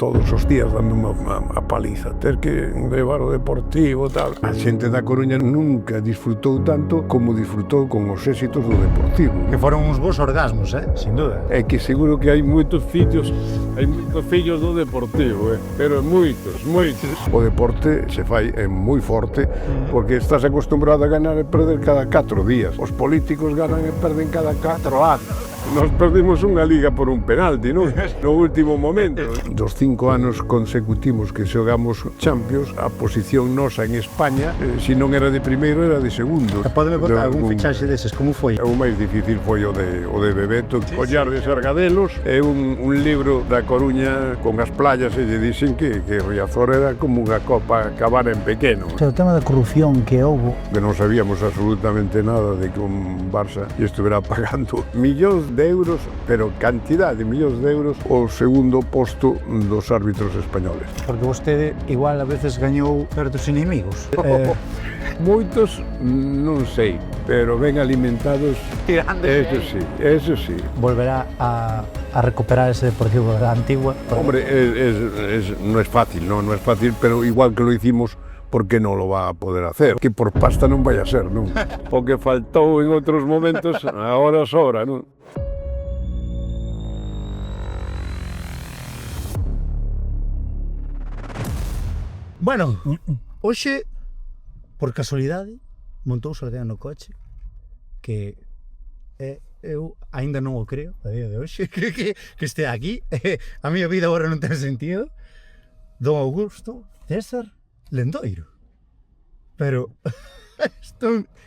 todos os días dando unha paliza. Ter que levar o Deportivo, tal. A xente da Coruña nunca disfrutou tanto como disfrutou con os éxitos do Deportivo. Que foron uns bons orgasmos, sin duda. É que seguro que hai moitos fillos do Deportivo, pero moitos. O deporte se fai moi forte porque estás acostumbrado a ganar e perder cada 4 días. Os políticos ganan e perden cada 4 anos. Nos perdimos unha liga por un penalti, non? No último momento. Dos 5 anos consecutivos que xogamos Champions, a posición nosa en España, se non era de primeiro, era de segundo. Podeme contar algún fichaxe deses, como foi? O máis difícil foi o de Bebeto. Ollar de Sargadelos é un libro da Coruña con as playas e lle dixen que Riazor era como unha copa acabar en pequeno. O tema da corrupción que houbo. Que non sabíamos absolutamente nada de que un Barça lle estuvera pagando millóns de euros, pero cantidad de millóns de euros, o segundo posto dos árbitros españoles. Porque vostede igual a veces gañou certos inimigos. Moitos non sei, pero ben alimentados, eso sí. Volverá a recuperar ese Deportivo da Antigua. Hombre, no es fácil, no es fácil, pero igual que lo hicimos, ¿por qué no lo va a poder hacer? Que por pasta non vai a ser, non? O que faltou en outros momentos, agora sobra, non? Bueno, hoxe, por casualidade, montou Sardea no coche, que eu aínda non o creo, a día de hoxe, que este aquí. A miña vida agora non ten sentido. Don Augusto César Lendoiro. Pero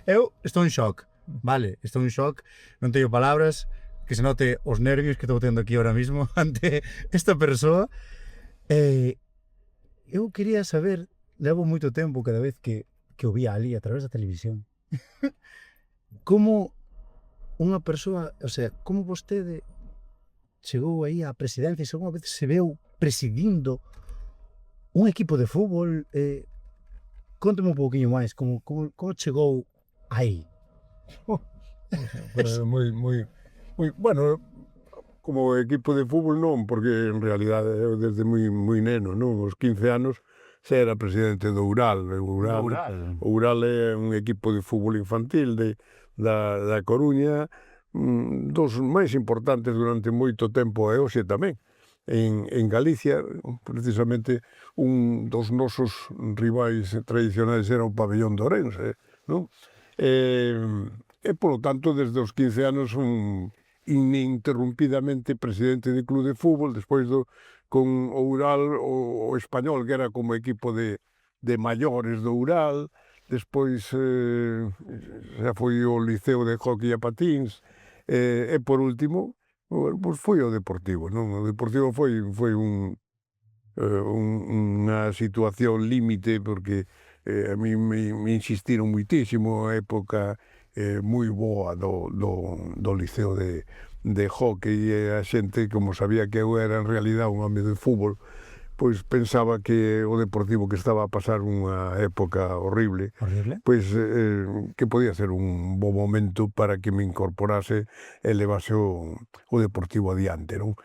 eu estou en shock, vale? Estou en shock, non teño palabras, que se note os nervios que estou tendo aquí ahora mismo ante esta persoa. Eu quería saber, levo moito tempo cada vez que o vía ali a través da televisión, como unha persoa, o sea, como vostede chegou aí á presidencia e alguna vez se veu presidindo un equipo de fútbol. Contame un pouquinho máis, como chegou aí? Moi, bueno, como equipo de fútbol non, porque en realidade eu desde moi neno, non? Os 15 anos se era presidente do Ural. O Ural é un equipo de fútbol infantil da Coruña, dos máis importantes durante moito tempo e hoxe tamén. En Galicia, precisamente, un dos nosos rivais tradicionais era o Pabellón de Ourense, non? E, polo tanto, desde os 15 anos, ininterrumpidamente presidente de club de fútbol, despois con o Ural, o Español, que era como equipo de maiores do Ural, despois xa foi o Liceo de Hockey a Patins, e por último, pois foi o Deportivo, non? O Deportivo foi unha situación límite, porque a mí me insistiron muitísimo, a época moi boa do Liceo de Hockey, e a xente, como sabía que eu era en realidad un home de fútbol, pois pensaba que o Deportivo, que estaba a pasar unha época horrible, pois que podía ser un bo momento para que me incorporase e levase o Deportivo adiante, non?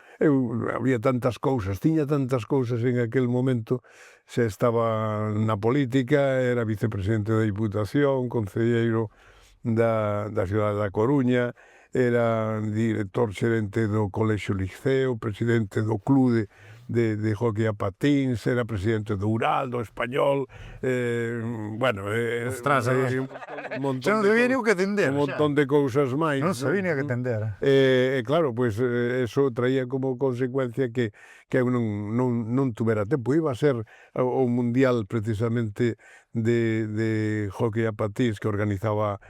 Había tantas cousas, tiña tantas cousas en aquel momento. Se estaba na política, era vicepresidente da Diputación, concelleiro da cidade da Coruña, era director xerente do Colexio Liceo, presidente do club de hockey a patins, era presidente do Ural, do Español, bueno, ostras, un montón de cousas máis. Non sabía ni que tender. Claro, pois eso traía como consecuencia que eu non tuvera tempo. Iba a ser o Mundial precisamente de hockey a patins que organizaba.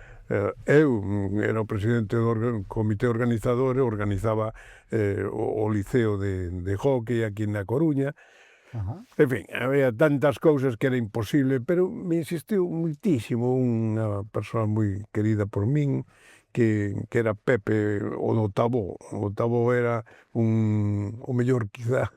Eu era o presidente do comité organizador e organizaba o Liceo de hockey aquí na Coruña. En fin, había tantas cousas que era imposible, pero me insistiu muitísimo unha persoa moi querida por min, que era Pepe, o do Tabó. O Tabó era o mellor, quizá,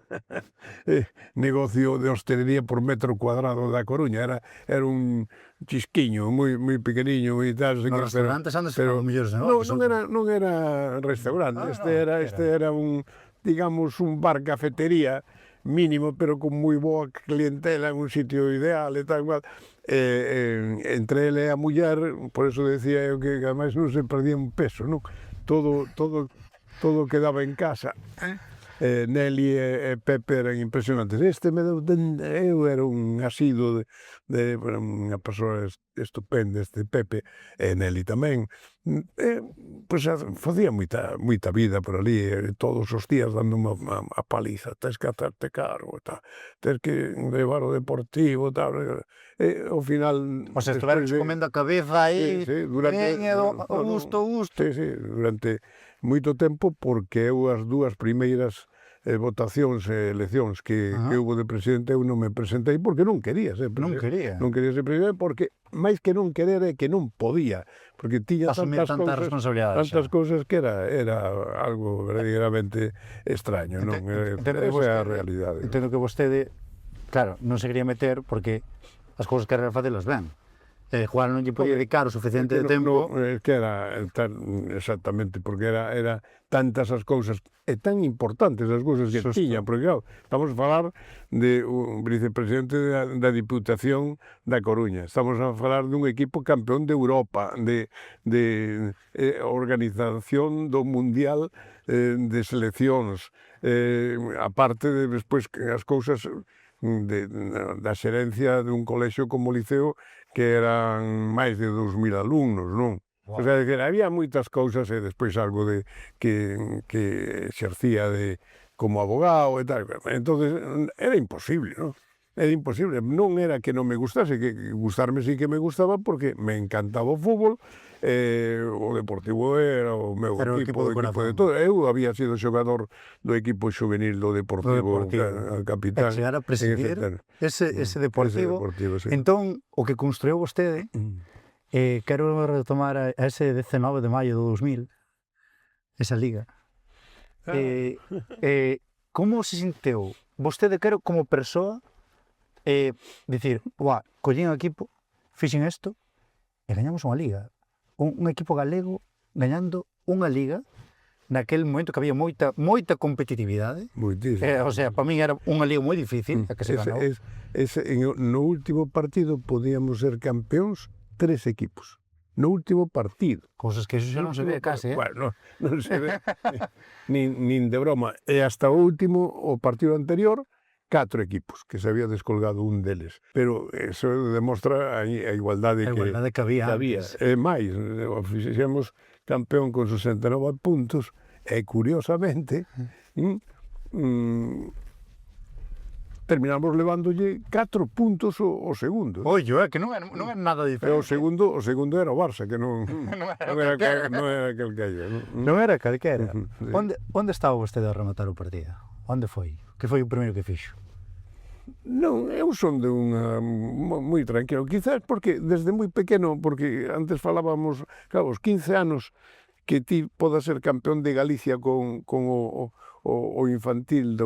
negocio de hostelería por metro cuadrado da Coruña. Era un chisquiño, moi pequeniño e tal. Nos restaurantes antes eran os mellores negocios. Non era restaurante, este era un, digamos, un bar cafetería, mínimo, pero con moi boa clientela en un sitio ideal e tal igual. Entre ele e a muller, por eso decía eu que ademais non se perdía un peso, non? Todo quedaba en casa. Nelly e Pepe eran impresionantes. Eu era un asido era unha persoa estupenda, Pepe, e Nelly tamén. Pois facía moita vida por ali, todos os días dando unha paliza, tens que hacerte cargo, tal, tens que levar o Deportivo, tal, ao final... O sea, estuveron comendo a cabeza aí, durante moito tempo, porque eu as dúas primeiras votacións e eleccións que houve de presidente eu non me presentei porque non quería ser presidente. Non quería ser presidente porque máis que non querer é que non podía, porque tiña tantas cousas que era algo verdadeiramente extraño, non? Esa é a realidade. Entendo que vostede, claro, non se quería meter porque as cousas que era facelas ben. Juan non lle podía dedicar o suficiente de tempo. Que era exactamente, porque era tantas as cousas e tan importantes as cousas que tiña, porque claro, estamos a falar de un vicepresidente da Diputación da Coruña, estamos a falar dun equipo campeón de Europa, de organización do Mundial de seleccións, aparte de despois as cousas da xerencia dun colexio como o Liceo que eran máis de 2000 alumnos, non? Wow. O sea, que había moitas cousas e despois algo de que exercía como abogado e tal. Entonces era imposible, non? Era imposible. Non era que non me gustase, que gustarme sí que me gustaba porque me encantaba o fútbol, o Deportivo era o meu equipo de todo. Eu había sido xogador do equipo xuvenil do Deportivo, capitán. E chegar a presidir ese Deportivo. Sí. Entón, o que construiu vostede, quero retomar a ese 19 de maio do 2000, esa liga. Como se sinteu vostede, quero, como persoa, dicir, collín o equipo, fixen isto, e gañamos unha liga. Un equipo galego gañando unha liga naquel momento que había moita competitividade. Moitísimo. O sea, para min era unha liga moi difícil a que se ganou. No último partido podíamos ser campeóns 3 equipos. No último partido. Cousas que eso xa non se ve case, Bueno, non se ve nin de broma. E hasta o último, o partido anterior, 4 equipos, que se había descolgado un deles. Pero eso demostra a igualdade que había. E máis, fixemos campeón con 69 puntos, e curiosamente, terminamos levándolle 4 puntos o segundo. Ollo, que non era nada diferente. O segundo era o Barça, que non era calquera. Non era calquera. Onde estaba vostede a rematar o partido? Onde foi? Que foi o primeiro que fixo? Non, eu son de unha moi tranquilo, quizás porque desde moi pequeno, porque antes falábamos, claro, os 15 anos que ti podas ser campeón de Galicia con o infantil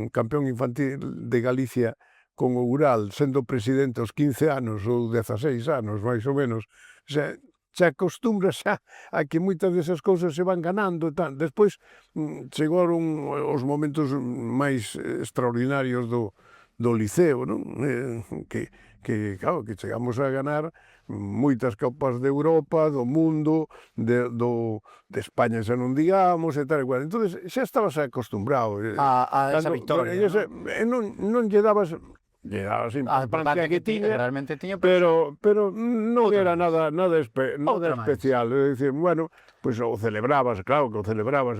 campeón infantil de Galicia con o Ural, sendo presidente aos 15 anos ou 16 anos, máis ou menos, o sea, se acostumbras a que moitas desas cousas se van ganando e tal. Despois chegaron os momentos máis extraordinarios do Liceo, non? Que claro, que chegamos a ganar moitas copas de Europa, do mundo, de España xa non digamos, e tal e cual. Entón, xa estabas acostumbrado a esa victoria, non lle dabas importancia que tiña, realmente tiña, pero non era nada especial. É dicir, bueno, pois o celebrabas, claro que o celebrabas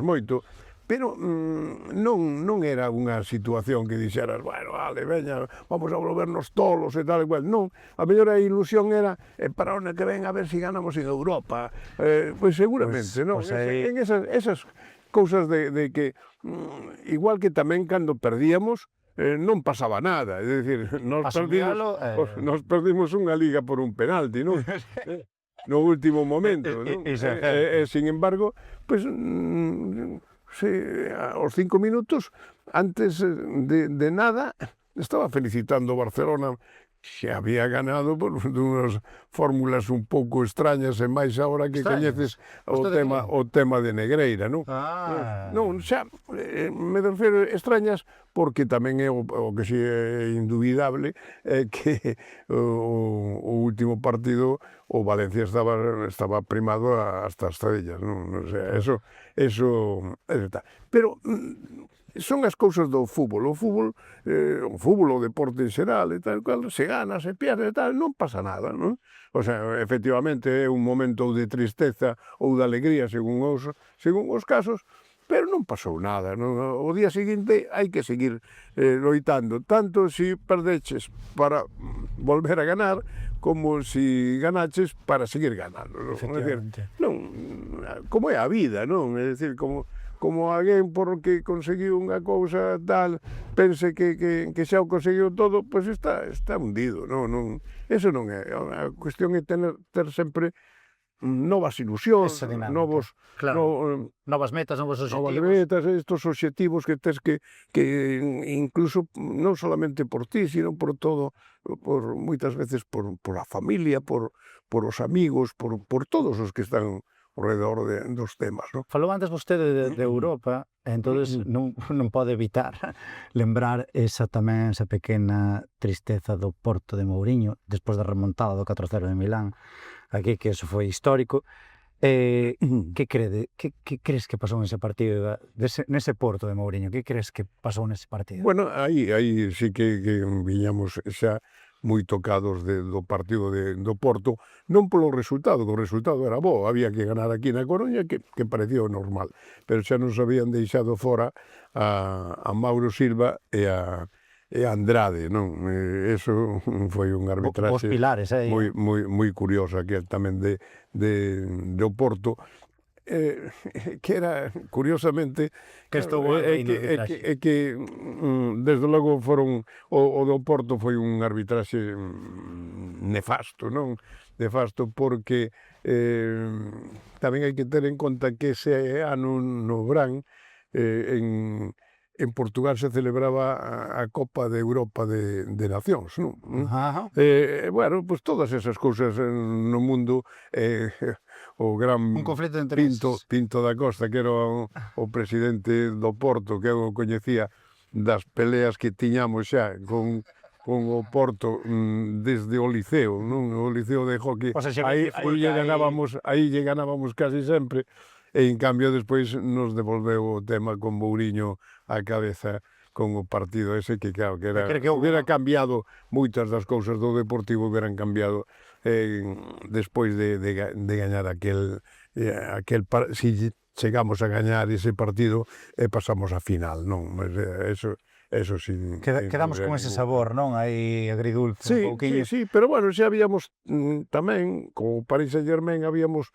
moito, pero non era unha situación que dixeras, bueno, vale, veña, vamos a volvernos tolos e tal e cual. Non, a mellor a ilusión era para o ano que ven a ver se ganamos en Europa. Pois seguramente, non? En esas cousas de que, igual que tamén cando perdíamos, non pasaba nada, é dicir, nos perdimos unha liga por un penalti, non? No último momento, non? Sin embargo, pois, aos 5 minutos, antes de nada, estaba felicitando Barcelona se había ganado por unhas fórmulas un pouco extrañas, e máis agora que coñeces o tema de Negreira, non? Non, xa, me refiro extrañas porque tamén é o que si é indubidable que o último partido o Valencia estaba primado hasta as estrellas, non? O sea, eso está. Pero son as cousas do fútbol. O fútbol, o deporte en xeral e tal, cual, se gana, se pierde e tal, non pasa nada, non? O sea, efectivamente é un momento de tristeza ou de alegría según os casos, pero non pasou nada, non? O día seguinte hai que seguir loitando, tanto se perdeches para volver a ganar, como se ganaches para seguir ganando, non? Efectivamente. Como é a vida, non? É dicir, como alguén porque conseguiu unha cousa tal, pense que xa o conseguiu todo, pois está hundido, non? Eso non é. A cuestión é ter sempre novas ilusións, novos... Claro, novas metas, novos obxectivos. Novas metas, estos obxectivos que tes que incluso non solamente por ti, sino por todo, por moitas veces por a familia, por os amigos, por todos os que están ao redor dos temas, non? Falou antes vostede de Europa, e entonces non pode evitar lembrar esa pequena tristeza do Porto de Mourinho, despois da remontada do 4-0 de Milán, aquí, que eso foi histórico. Que crees que pasou nese partido, nese Porto de Mourinho? Que crees que pasou nese partido? Bueno, aí sí que viñamos xa moi tocados do partido do Porto, non polo resultado, que o resultado era bo, había que ganar aquí na Coruña, que parecía normal, pero xa nos habían deixado fora a Mauro Silva e a Andrade, non? Eso foi un arbitraxe moi curioso, aquel tamén do Porto, que era, curiosamente, que desde logo foron o do Porto foi un arbitraxe nefasto, non? Nefasto porque tamén hai que ter en conta que ese ano no Brán en Portugal se celebraba a Copa de Europa de Nacións, non? Bueno, pois todas esas cousas no mundo, o gran un conflito de intereses. Pinto da Costa, que era o presidente do Porto, que eu coñecía das peleas que tiñamos xa con o Porto desde o Liceo, non? O Liceo de Hockey, aí lle ganábamos casi sempre, e en cambio despois nos devolveu o tema con Mourinho á cabeza con o partido ese que, claro, que hubiera cambiado moitas das cousas do Deportivo, hubieran cambiado despois de gañar si chegamos a gañar ese partido e pasamos a final, non? Eso sí. Quedamos con ese sabor, non? Aí agridulce un pouquiño. Sí, pero bueno, xa habíamos tamén, co Paris Saint-Germain, habíamos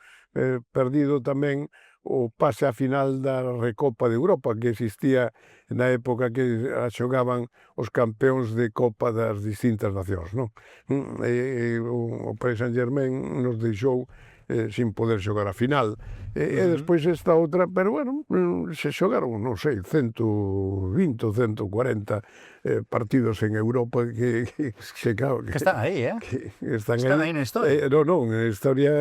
perdido tamén o pase a final da Recopa de Europa, que existía na época que xogaban os campeóns de Copa das distintas nacións, non? O Paris Saint-Germain nos deixou sin poder xogar a final. E despois esta outra, pero bueno, se xogaron, non sei, 120 ou 140 partidos en Europa que claro... Que están aí, que están aí na historia. Non, na historia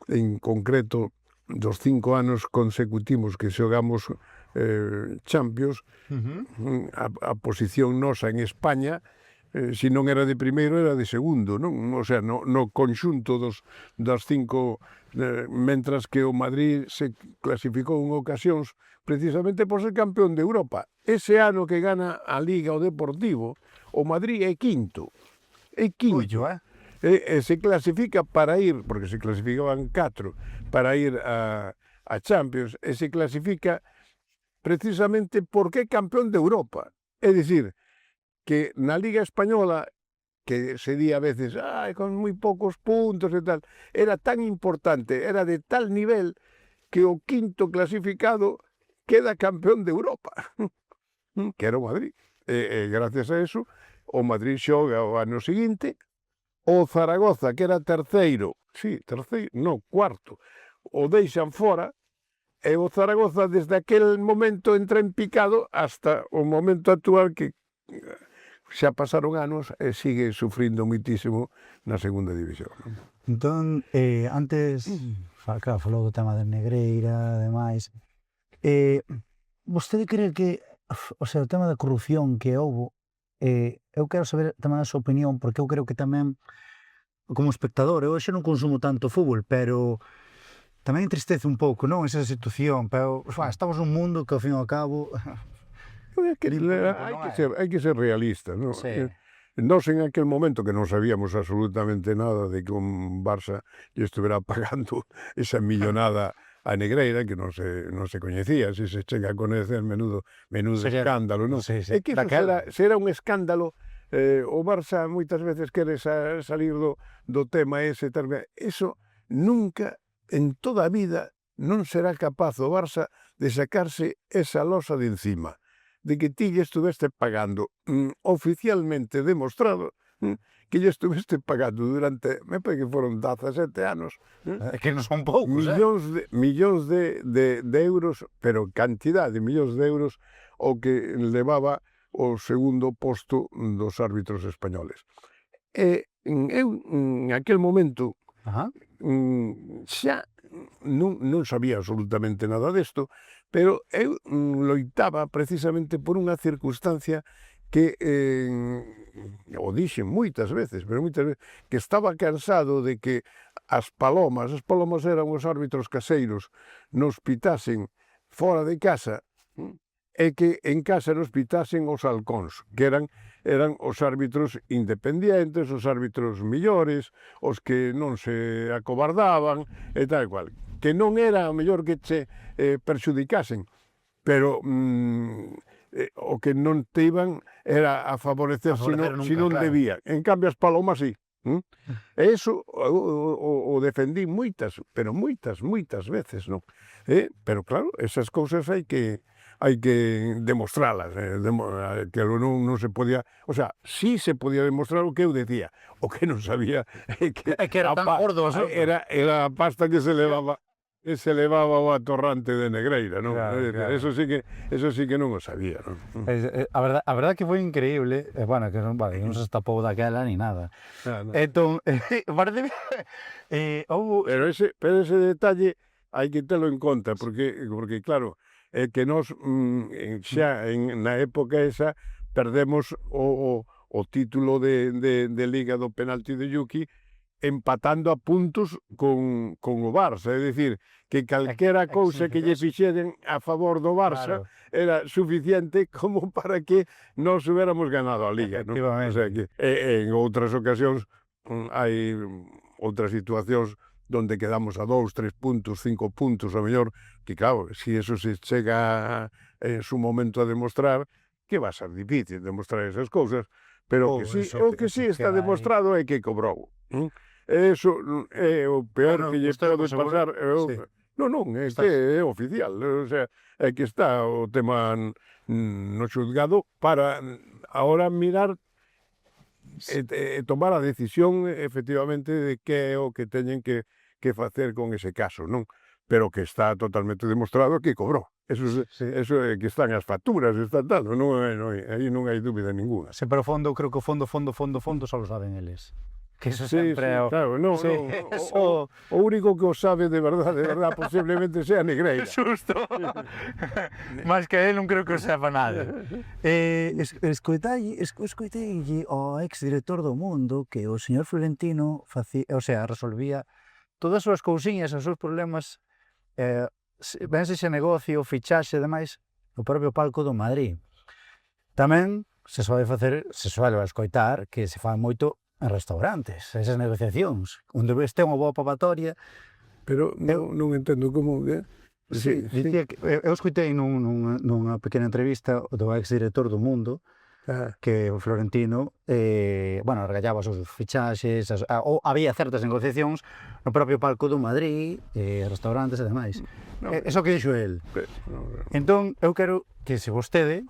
en concreto dos 5 anos consecutivos que xogamos Champions, a posición nosa en España, se non era de primeiro, era de segundo, non? O sea, no conxunto das 5, mentras que o Madrid se clasificou en ocasións precisamente por ser campeón de Europa. Ese ano que gana a Liga o Deportivo, o Madrid é quinto. É quinto. E se clasifica para ir, porque se clasificaban 4 para ir a Champions, e se clasifica precisamente porque é campeón de Europa. É dicir, que na Liga Española, que se di a veces, con moi poucos puntos e tal, era tan importante, era de tal nivel, que o quinto clasificado queda campeón de Europa, que era o Madrid. E gracias a eso, o Madrid xoga o ano seguinte, o Zaragoza, que era cuarto, o deixan fora, e o Zaragoza desde aquel momento entra en picado hasta o momento actual que xa pasaron anos e sigue sufrindo muitísimo na segunda división, non? Entón, antes, claro, falou do tema da Negreira, ademais, vostede cree que, o sea, o tema da corrupción que houbo, eu quero saber tamén a súa opinión, porque eu creo que tamén, como espectador, eu hoxe non consumo tanto fútbol, pero tamén entristece un pouco, non, esa situación, pero, estamos nun mundo que, ao fin e ao cabo, É que hai que ser realista, non? Sí. Nós en aquel momento que non sabíamos absolutamente nada de que un Barça lle estuvera pagando esa millonada a Negreira, que non se coñecía, se chega a coñecer, menudo Sería, escándalo, non? sí, É que daquela. será un escándalo, o Barça moitas veces quere salir do tema ese, tal, eso nunca en toda a vida non será capaz o Barça de sacarse esa losa de encima, de que ti lle estuveste pagando oficialmente demostrado que lle estuveste pagando durante, me parece que foron 17 anos, É que non son poucos, millóns de euros, pero cantidad de millóns de euros o que levaba o segundo posto dos árbitros españoles. E eu, en aquel momento, Ajá. xa non sabía absolutamente nada desto, pero eu loitaba precisamente por unha circunstancia que o dixen moitas veces, que estaba cansado de que as palomas eran os árbitros caseiros, nos pitasen fora de casa, e que en casa nos pitasen os halcóns, que eran os árbitros independientes, os árbitros millores, os que non se acobardaban, e tal e cual. Que non era o mellor que che perxudicasen, pero o que non te iban era a favorecer se non debía. En cambio as palomas sí. E iso o defendí moitas veces, non? Pero claro, esas cousas hai que demostralas, que non se podía, o sea, sí se podía demostrar o que eu decía, o que non sabía É que era tan gordo o asunto. era a pasta que se levaba o atorrante de Negreira, non? Claro, claro. Eso sí que non o sabía, non? A verdad que foi increíble, bueno, que non se estapou daquela ni nada. Entón, parece houbo... Pero ese detalle hai que telo en conta, porque claro, é que nós xa na época esa perdemos o título de Liga do penalti de Yuki empatando a puntos con o Barça, é dicir, que calquera cousa que lle fixeren a favor do Barça era suficiente como para que nós hubiéramos ganado a Liga, non? O sea que en outras ocasións hai outras situacións donde quedamos a 2, 3 puntos, 5 puntos, a mellor, que claro, se eso se chega en su momento a demostrar, que va a ser difícil demostrar esas cousas, pero o que sí está demostrado é que cobrou. Eso é o peor que lle pode pasar. Non, é que é oficial, o sea, é que está o tema no xulgado para ahora mirar e tomar a decisión efectivamente de que é o que teñen que facer con ese caso, non? Pero que está totalmente demostrado que cobrou. Eso é que están as facturas, está tal, aí non hai dúbida ninguna. Sí, pero fondo, creo que o fondo só lo saben eles. Que eso sempre claro, o único que o sabe de verdade, posiblemente sea Negreira. Xusto. Mas que él non creo que o sepa nada. Escoitei ao ex-director do Mundo que o señor Florentino resolvía todas as súas cousiñas, os seus problemas, vense ese negocio, fichaxe e demais, no propio palco do Madrid. Tamén se suele escoitar que se fan moito en restaurantes, esas negociacións, onde este unha boa papatoria. Pero non entendo como... Sí, dicía que eu escoitei nunha pequena entrevista do ex-director do Mundo, que o Florentino, regallaba os seus fichaxes, ou había certas negociacións no propio palco do Madrid, restaurantes e demais. Eso que dixo el. Entón, eu quero que se vostede...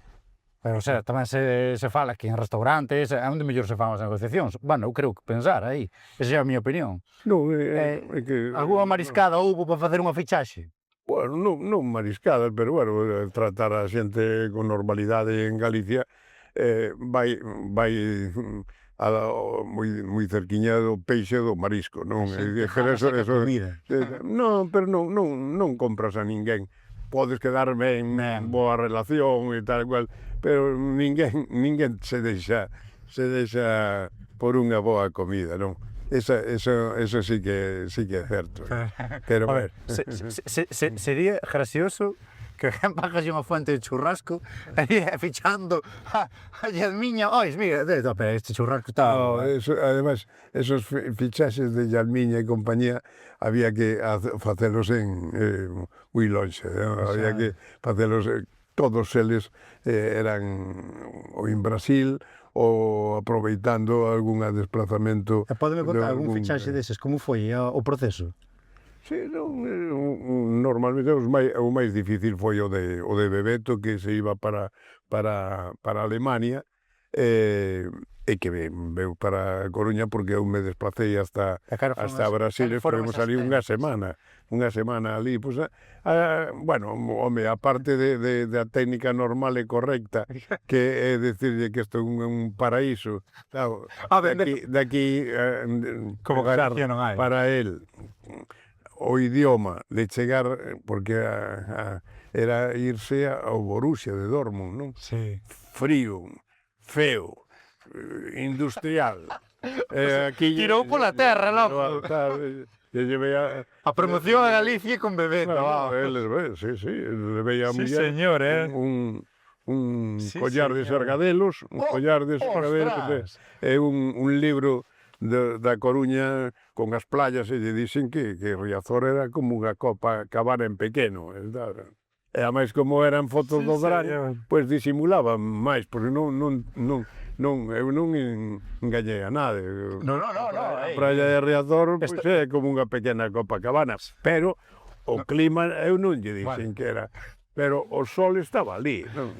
Pero, o sea, tamén se fala que en restaurantes é onde mellor se fan as negociacións. Bueno, eu creo que pensar aí. Esa é a miña opinión. Non, é que... Alguna mariscada houbo para facer unha fichaxe? Bueno, non mariscadas, pero, bueno, tratar a xente con normalidade en Galicia vai moi cerquiña do peixe e do marisco, non? Pero eso, non, pero non compras a ninguén. Podes quedar ben, boa relación e tal cual, pero ninguén se deixa por unha boa comida, non? Eso sí que é certo. Pero, a ver, sería gracioso que pagas unha fuente de churrasco e fichando a Yalmiña, ois, mira, pero este churrasco está... No, además, esos fichaxes de Yalmiña e compañía había que facelos en moi lonxe, había que facelos, todos eles eran ou en Brasil ou aproveitando algún desplazamento. E podeme contar algún fichaxe deses, como foi o proceso? Sí, non, normalmente o máis difícil foi o de Bebeto, que se iba para Alemania, e que veu para Coruña, porque eu me desplacei hasta Brasil, e fomos ali unha semana ali, pues, bueno, home, aparte da técnica normal e correcta, que é decirlle que isto é un paraíso, claro, daqui como Galicia non hai. Para él, o idioma de chegar, porque era irse ao Borussia de Dortmund, non? Sí. Frío, feo, industrial. Tirou pola terra, loco. A promoción a Galicia con Bebeto. Sí, levei a muller señor, un collar de sargadelos, e un libro da Coruña con as playas, e lle dixen que Riazor era como unha copa cabana en pequeno, e ademais como eran fotos do verán, pois disimulaban máis, porque eu non engañei a nada. A praia de Riazor pois é como unha pequena copa cabana, pero o clima eu non lle dixen que era. Pero o sol estaba ali, non?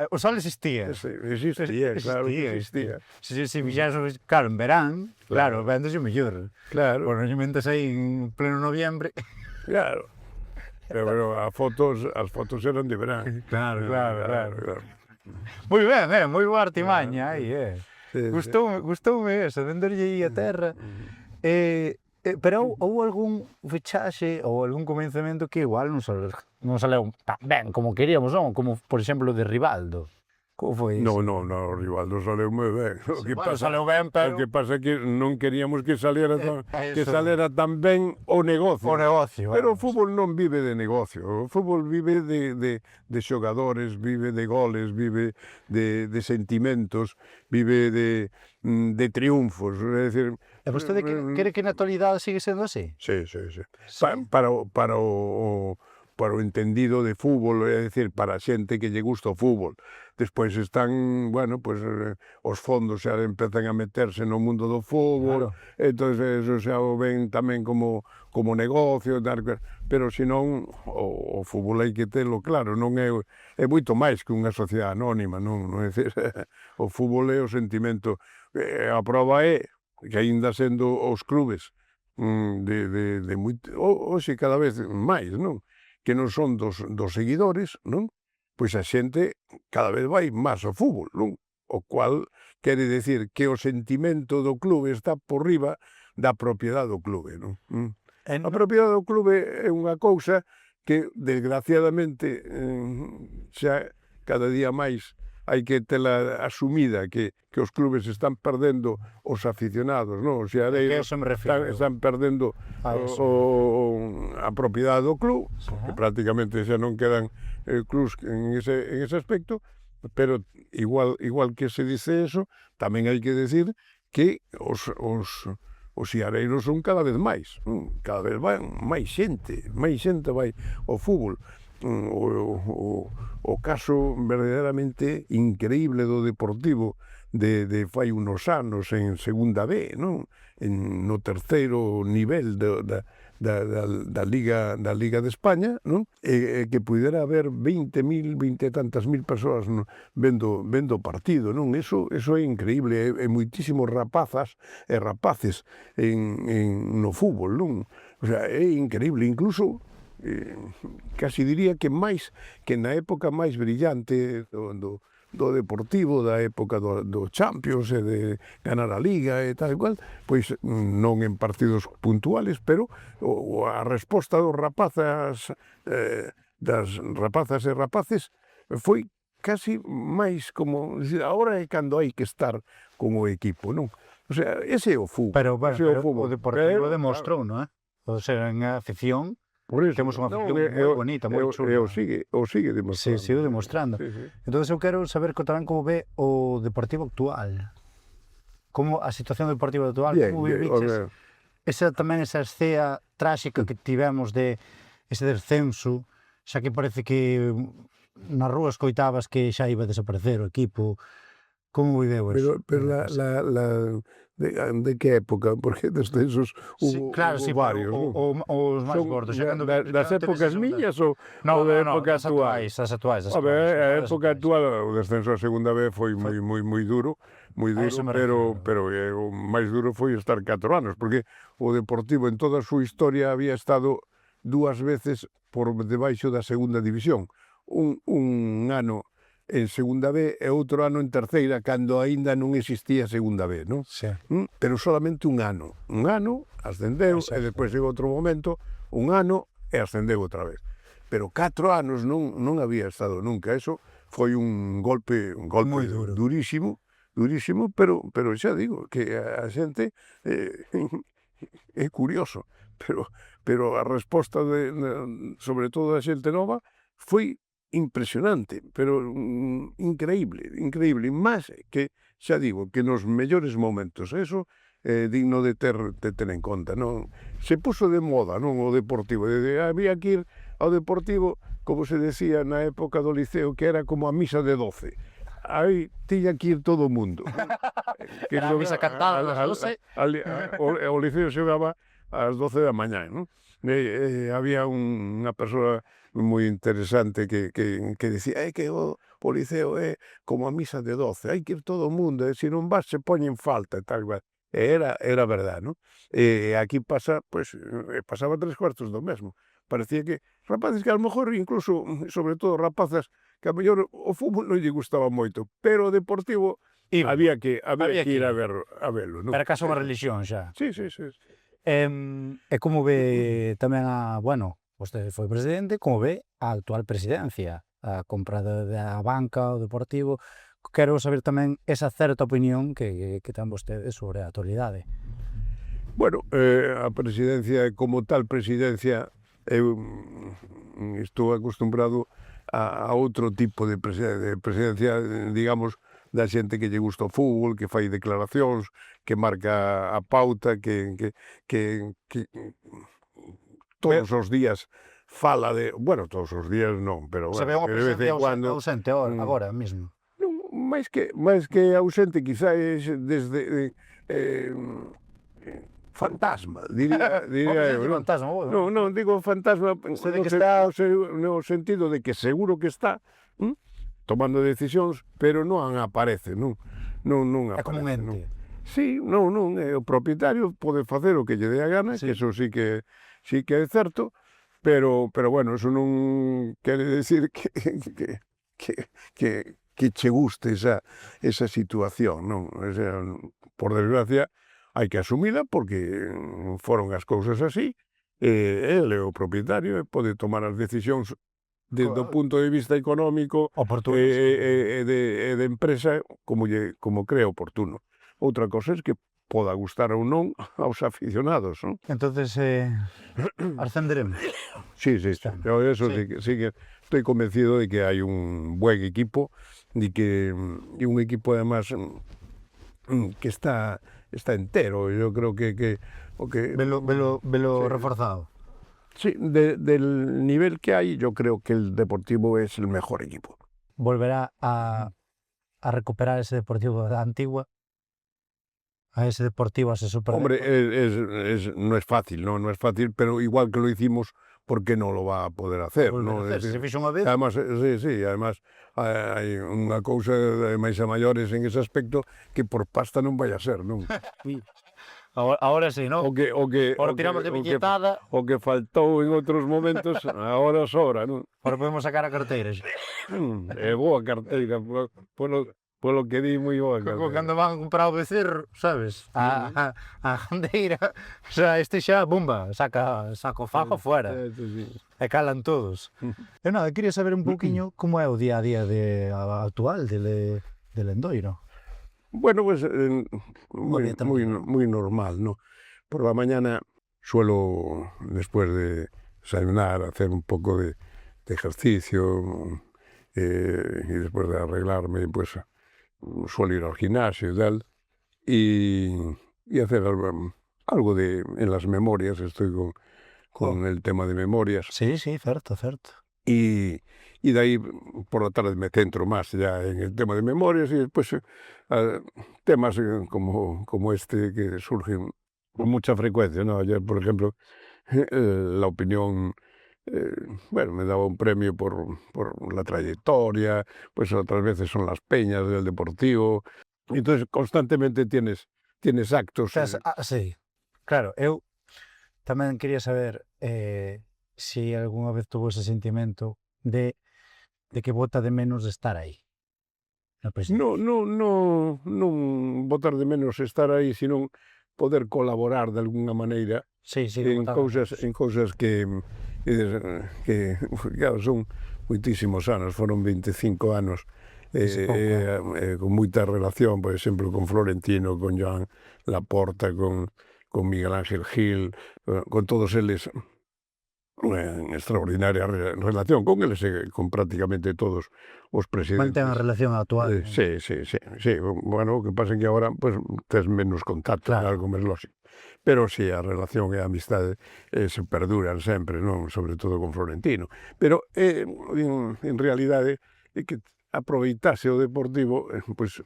O sol existía. Existía, claro que existía. Se fixases, claro, en verán, claro, véndose mellor. Claro. Bueno, non metes aí en pleno noviembre. Claro. Pero as fotos eran de verán. Claro. Moi ben, moi boa artimaña aí, Gustoume eso, venderlle aí a terra. Pero houve algún fichaxe ou algún comenzamento que igual non saleu tan ben como queríamos, non? Como, por exemplo, de Rivaldo. Como foi iso? No, Rivaldo saleu moi ben. O que saleu ben, pero... O que pasa é que non queríamos que salera tan ben o negocio. O negocio, pero o fútbol non vive de negocio. O fútbol vive de xogadores, vive de goles, vive de sentimentos, vive de triunfos. É dicir, e vostede quere que na actualidade sigue sendo así? Sí. Para o entendido de fútbol, é dicir, para a xente que lle gusta o fútbol. Despois están, bueno, pues os fondos xa empezan a meterse no mundo do fútbol, entón eso xa o ven tamén como negocio, pero senón o fútbol hai que telo claro, non é moito máis que unha sociedade anónima, non é dicir, o fútbol é o sentimento, a proba é que aínda sendo os clubes de moito, hoxe cada vez máis, non? Que non son dos seguidores, non? Pois a xente cada vez vai máis ao fútbol, non? O cual quere decir que o sentimento do clube está por riba da propiedade do clube, non? A propiedade do clube é unha cousa que, desgraciadamente, xa cada día máis hai que tela asumida, que os clubes están perdendo os aficionados, non? Os xeadeiros están perdendo a propiedade do club, que prácticamente xa non quedan clubs en ese aspecto, pero igual que se dice eso, tamén hai que decir que os xeadeiros son cada vez máis, cada vez van máis xente vai ao fútbol. O caso verdadeiramente increíble do Deportivo de fai unos anos en segunda B, non? No terceiro nivel da Liga de España, non? E que pudera haber 20 e tantas mil persoas vendo o partido, non? Eso é increíble, e moitísimos rapazas e rapaces no fútbol, non? O sea, é increíble, incluso casi diría que máis que na época máis brillante Deportivo, da época do Champions e de ganar a Liga e tal e cual, pois non en partidos puntuales, pero a resposta dos rapazas, das rapazas e rapaces foi casi máis como agora é cando hai que estar con o equipo, non? O sea, ese é o fútbol. Pero, bueno, ese é pero o fútbol. Deportivo demostrou, non é? O sea, en afición, Por eso, temos unha afición moi bonita, moi chula. o sigue demostrando. Sigo demostrando. Sí, sí. Entón eu quero saber tamén como ve o Deportivo actual. Como a situación do Deportivo actual, Bien, como bien, viviches tamén esa escena tráxica que tivemos de ese descenso, xa que parece que nas rúas coitabas que xa iba a desaparecer o equipo. Como viveu eso? Pero de que época? Porque descensos hubo, claro, hubo sí, varios, pero non? os máis Son gordos. Xa cando das épocas miñas ou da época actual? Das actuais. A ver, a época actual, o descenso a segunda vez foi moi duro, eso me pero o máis duro foi estar 4 anos, porque o Deportivo en toda a súa historia había estado 2 veces por debaixo da segunda división. Un ano en segunda B e outro ano en terceira, cando aínda non existía segunda B, non? Sí. Pero solamente un ano ascendeu, e despois chegou outro momento, un ano e ascendeu outra vez. Pero 4 anos non había estado nunca. Eso foi un golpe moi duro, durísimo, pero xa digo que a xente é curioso, pero a resposta sobre todo da xente nova foi impresionante, pero increíble, máis que, xa digo, que nos mellores momentos, eso é digno de ter en conta, non? Se puso de moda, non, o Deportivo, había que ir ao Deportivo, como se decía na época do Liceo, que era como a misa de 12. Aí tiña que ir todo o mundo. A misa cantada a las 12. O Liceo xogaba ás 12 da mañá, non? Había unha persoa moi interesante que dicía que o Liceo é como a misa de 12, hai que ir todo o mundo, e se non vas se poñen falta e tal, era verdad, non? E aquí pasaba 3/4 do mesmo. Parecía que rapaces que a lo mejor incluso, sobre todo rapazas, que a mellor o fútbol non lle gustaba moito, pero o Deportivo había que ir a verlo, non? Era caso unha religión xa. Sí. E como ve tamén vostede foi presidente, como ve a actual presidencia, a compra da banca, o Deportivo. Quero saber tamén esa certa opinión que ten vostede sobre a actualidade. Bueno, a presidencia, como tal presidencia, eu estou acostumbrado a outro tipo de presidencia, digamos, da xente que lle gusta o fútbol, que fai declaracións, que marca a pauta, que todos os días fala de... Bueno, todos os días non, pero Se ve unha de vez en cuando... ausente agora mesmo. Non, máis que ausente, quizás desde... fantasma, diría eu. Fantasma, Non, digo fantasma no sentido de que seguro que está tomando decisións, pero non aparece, non aparece. É como un ente. Sí, non, o propietario pode facer o que lle dé a gana, que eso sí que é certo, pero bueno, eso non quere decir que che guste esa situación, non? O sea, por desgracia, hai que asumila porque foron as cousas así, ele é o propietario e pode tomar as decisións desde o punto de vista económico e de empresa como cree oportuno. Outra cosa é que poda gustar ou non aos aficionados, non? Entonces, ascenderemos. Sí. Eu eso sí que estoy convencido de que hai un buen equipo e un equipo además que está entero. Eu creo que Velo reforzado. Sí, del nivel que hay, yo creo que el Deportivo es el mejor equipo. Volverá a recuperar ese Deportivo da antigua, a ese Deportivo, a ese Super. Hombre, no es fácil, no es fácil, pero igual que lo hicimos, ¿por qué no lo va a poder hacer? ¿no? Se fixo unha vez. Además, además hai unha cousa de máis a maiores en ese aspecto que por pasta non vai a ser, non? Ahora sí, non? Ahora tiramos de billetada, o que faltou en outros momentos, agora sobra, non? ahora podemos sacar a carteira. xa. É boa carteira, polo que di moi boa carteira. Cando van a comprar o becerro, sabes? A gandeira, xa este xa, bumba, saca o fajo fuera. Sí. E calan todos. Eu nada, quería saber un pouquiño como é o día a día actual de Lendoiro. Bueno, pues día tranquilo. muy normal, ¿no? Por la mañana suelo, después de desayunar, hacer un poco de ejercicio y después de arreglarme, pues suelo ir al gimnasio y tal, y hacer algo en las memorias, estoy con el tema de memorias. Sí, certo. Y de ahí por la tarde me centro más ya en el tema de memorias y después temas como este que surgen con mucha frecuencia, ¿no? Ayer, por ejemplo, la opinión, bueno, me daba un premio por la trayectoria, pues otras veces son las peñas del Deportivo, y entonces constantemente tienes actos. Sí, claro, eu tamén quería saber si algunha vez tuvo ese sentimento de que bota de menos de estar aí. Non botar de menos estar aí, sino poder colaborar de alguna maneira en cousas que claro, son moitísimos anos, foron 25 anos con moita relación, por exemplo, con Florentino, con Joan Laporta, con Miguel Ángel Gil, con todos eles, unha extraordinaria relación con eles e con prácticamente todos os presidentes. Mantén a relación actual. Sí. Bueno, o que pasa é que agora pues, tes menos contacto, claro. Algo máis lógico. Pero sí, a relación e a amistade se perduran sempre, non? Sobre todo con Florentino. Pero en realidade é que aproveitase o Deportivo, pues,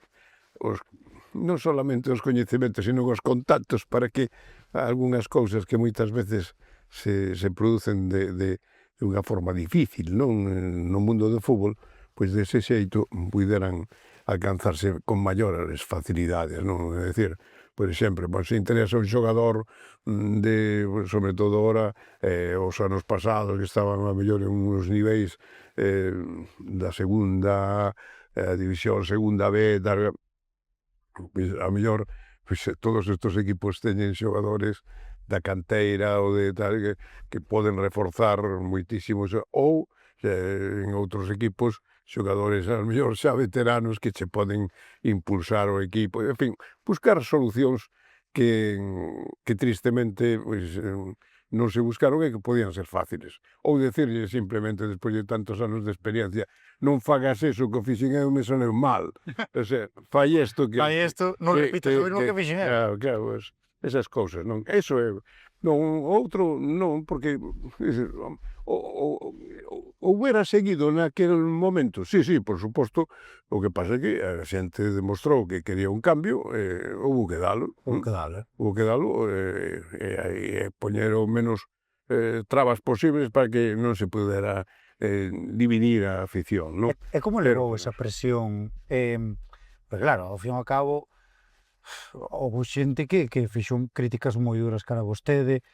non solamente os coñecementos, sino os contactos para que algunhas cousas que moitas veces se producen de unha forma difícil, non? No mundo do fútbol, pois dese xeito puderan alcanzarse con maiores facilidades, non? É dicir, por exemplo, se interesa un xogador sobre todo ahora, os anos pasados que estaban a mellor en uns niveis da segunda división, segunda B, pois a mellor todos estos equipos teñen xogadores da canteira ou de tal que poden reforzar moitísimos, ou en outros equipos xogadores a mellor xa veteranos que che poden impulsar o equipo, en fin, buscar solucións que tristemente pois, non se buscaron e que podían ser fáciles, ou decirlle simplemente despois de tantos anos de experiencia, non fagas eso que o fixen eu me soneu mal, o sea, fai isto que non repites o mesmo que fixen eu. Claro, esas cousas, non? Eso é, non, outro non, porque houbera seguido naquel momento, sí, por suposto, o que pasa é que a xente demostrou que quería un cambio, houbo que dalo. Houbo que dalo e poñer o menos trabas posibles para que non se pudera dividir a afición, non? E como levou esa presión? Pues claro, ao fin e ao cabo, houve xente que fixo críticas moi duras cara a vostede,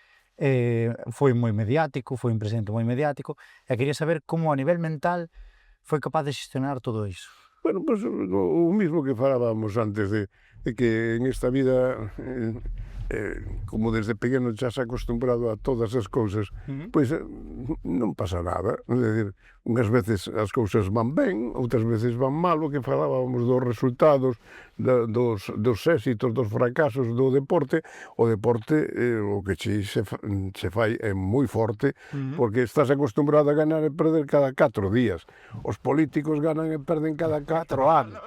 foi moi mediático, foi un presidente moi mediático, e quería saber como a nivel mental foi capaz de xestionar todo iso. Bueno, pues o mismo que falábamos antes de que en esta vida como desde pequeno xa se acostumbrado a todas as cousas, pois non pasa nada, é dicir, unhas veces as cousas van ben, outras veces van mal, o que falábamos dos resultados, dos éxitos, dos fracasos do deporte, o deporte o que se fai é moi forte, porque estás acostumbrado a ganar e perder cada 4 días, os políticos ganan e perden cada 4 anos.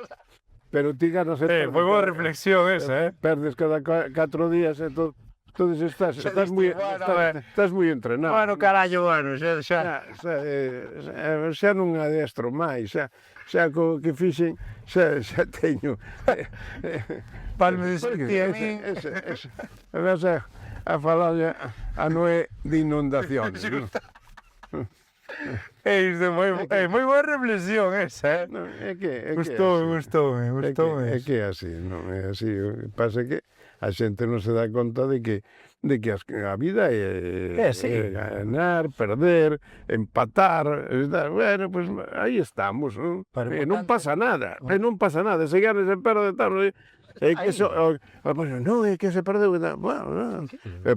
Pero ti ganas e foi boa reflexión esa, perdes cada 4 días e entonces estás moi entrenado. Bueno, carallo, xa non adestro máis, xa co que fixen xa teño palme de sentir a min vas a falar a Noé de inundacións. É moi boa reflexión esa, É que gustoume. É que é así, non é así. Pasa que a xente non se dá conta de que a vida Sí. ganar, perder, empatar, bueno, pues aí estamos, non? Pero Non importante- pasa nada, non pasa nada, se gana, se perde, tal, que Aí. eso, non, é que se perdeu, bueno,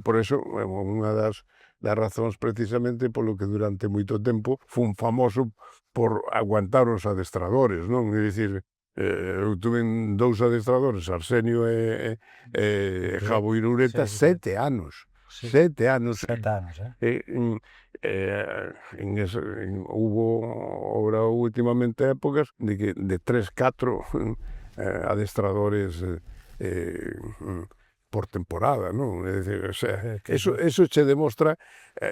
por eso, unha das razóns precisamente polo que durante moito tempo fun famoso por aguantar os adestradores, non? É dicir, eu tuve dous adestradores, Arsenio e Jabo Irureta, Sí, sí. 7 anos. Sí. 7 anos. 7 anos, Hubo ahora últimamente épocas de que de 3, 4 adestradores por temporada, non? É dicir, o sea, eso che demostra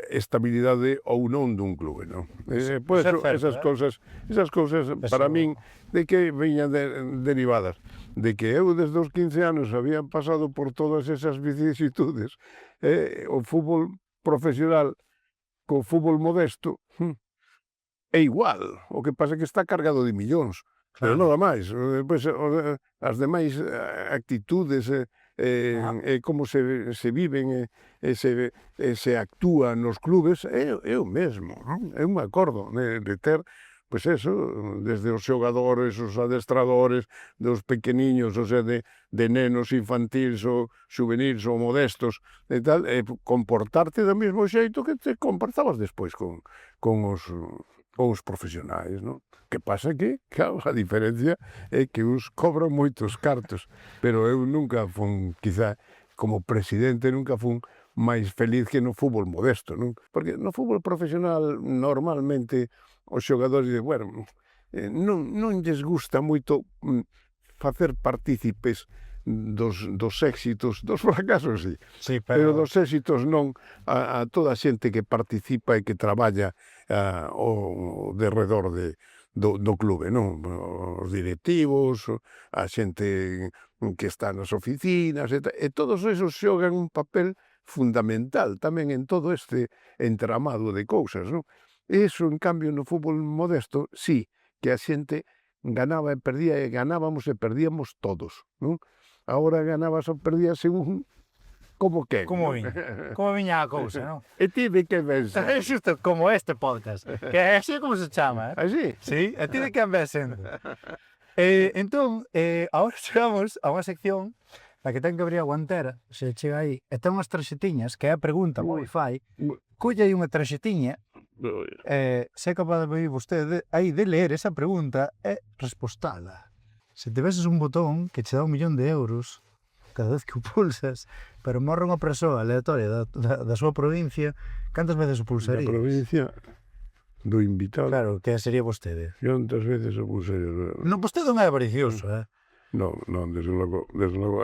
estabilidade ou non dun clube, non? Pois Eso é certo, esas cousas para min de que viñan derivadas de que eu desde os 15 anos había pasado por todas esas vicisitudes, o fútbol profesional co fútbol modesto é igual, o que pasa é que está cargado de millóns, pero nada máis. Pois, as demais actitudes como se viven e se actúa nos clubes é o mesmo, non? Eu me acordo de ter, pois eso, desde os xogadores, os adestradores, dos pequeniños, o sea, de nenos infantis ou juvenils ou modestos e tal, comportarte do mesmo xeito que te comportabas despois con os profesionais, non? Que pasa que, claro, a diferencia é que uns cobran moitos cartos, pero eu nunca fun, quizá, como presidente, nunca fun máis feliz que no fútbol modesto, non? Porque no fútbol profesional, normalmente, os xogadores, bueno, non lles gusta moito facer partícipes dos éxitos, dos fracasos, sí. Sí, Pero dos éxitos non a toda a xente que participa e que traballa ao derredor do clube, non? Os directivos, a xente que está nas oficinas, e todos esos xogan un papel fundamental tamén en todo este entramado de cousas, non? Iso, en cambio, no fútbol modesto, sí, que a xente ganaba e perdía, e ganábamos e perdíamos todos, non? Agora ganabas ou perdías según como que. Como viña a cousa, non? E ti de que ves? É xusto como este podcast, que é así como se chama, Así? Sí, a ti de que ves sendo. Entón, agora chegamos a unha sección na que ten que abrir a guantera, se chega aí, e ten unhas tarxetiñas, que é a pregunta moi fai, colle aí unha tarxetiña, se é capaz de vir vostede aí de ler esa pregunta e respostala. Se tiveses un botón que che dá 1 millón de euros cada vez que o pulsas, pero morre unha persoa aleatoria da súa provincia, cantas veces o Da pulsarías? provincia do invitado. Claro, que sería vostede. Cantas veces o pulsaría? Non, vostede non é avaricioso, Non, desde logo,